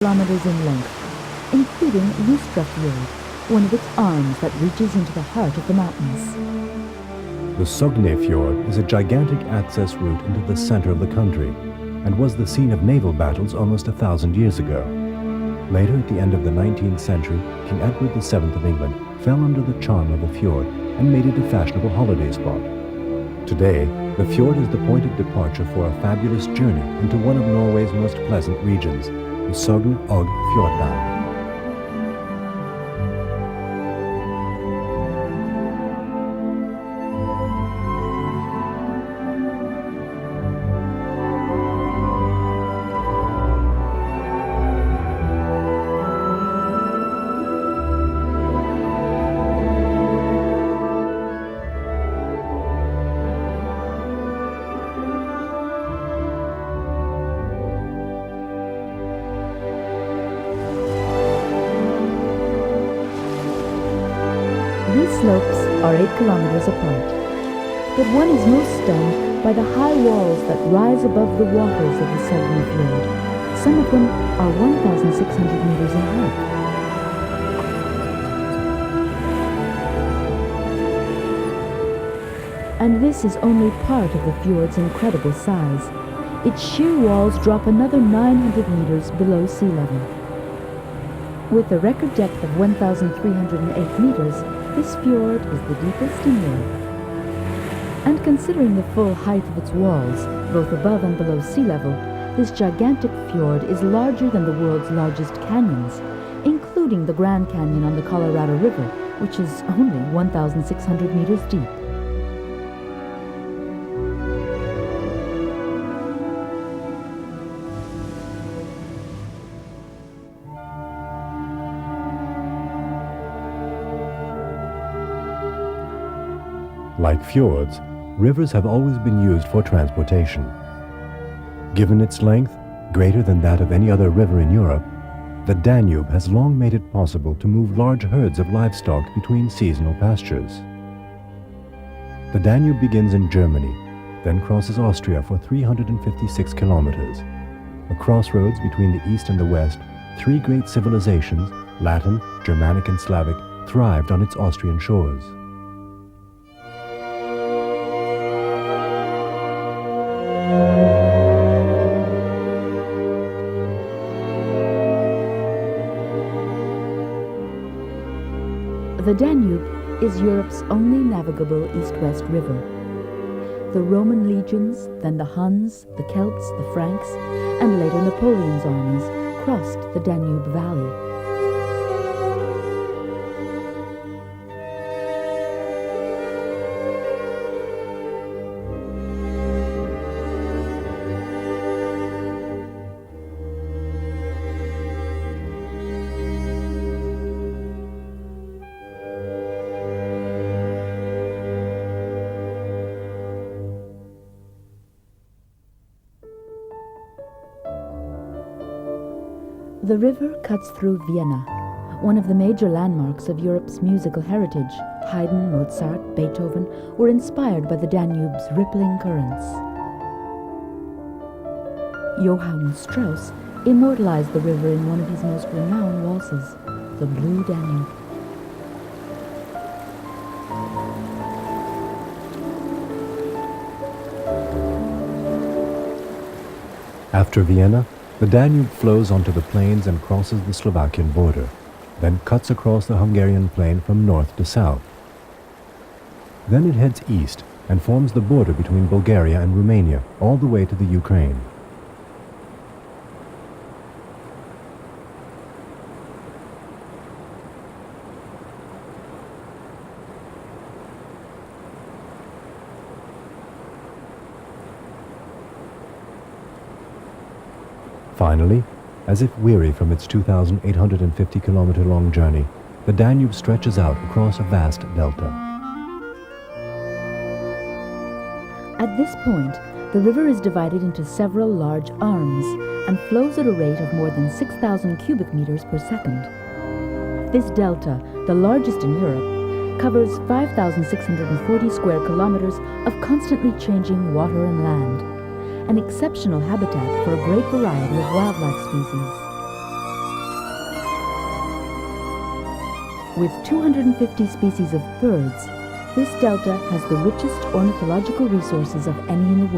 kilometers in length, including Lustra Fjord, one of its arms that reaches into the heart of the mountains. The Sogne Fjord is a gigantic access route into the center of the country and was the scene of naval battles almost 1,000 years ago. Later, at the end of the 19th century, King Edward VII of England fell under the charm of the fjord and made it a fashionable holiday spot. Today, the fjord is the point of departure for a fabulous journey into one of Norway's most pleasant regions, the Sogne og Fjordane. These slopes are 8 kilometers apart, but one is most stunned by the high walls that rise above the waters of the Sogne Fjord. Some of them are 1,600 meters in height. And this is only part of the fjord's incredible size. Its sheer walls drop another 900 meters below sea level. With a record depth of 1,308 meters, this fjord is the deepest in Europe. And considering the full height of its walls, both above and below sea level, this gigantic fjord is larger than the world's largest canyons, including the Grand Canyon on the Colorado River, which is only 1,600 meters deep. Like fjords, rivers have always been used for transportation. Given its length, greater than that of any other river in Europe, the Danube has long made it possible to move large herds of livestock between seasonal pastures. The Danube begins in Germany, then crosses Austria for 356 kilometers. A crossroads between the East and the West, three great civilizations, Latin, Germanic, and Slavic, thrived on its Austrian shores. The Danube is Europe's only navigable east-west river. The Roman legions, then the Huns, the Celts, the Franks, and later Napoleon's armies crossed the Danube Valley. The river cuts through Vienna, one of the major landmarks of Europe's musical heritage. Haydn, Mozart, Beethoven were inspired by the Danube's rippling currents. Johann Strauss immortalized the river in one of his most renowned waltzes, the Blue Danube. After Vienna, the Danube flows onto the plains and crosses the Slovakian border, then cuts across the Hungarian plain from north to south. Then it heads east and forms the border between Bulgaria and Romania, all the way to the Ukraine. Finally, as if weary from its 2,850-kilometer-long journey, the Danube stretches out across a vast delta. At this point, the river is divided into several large arms and flows at a rate of more than 6,000 cubic meters per second. This delta, the largest in Europe, covers 5,640 square kilometers of constantly changing water and land, an exceptional habitat for a great variety of wildlife species. With 250 species of birds, this delta has the richest ornithological resources of any in the world.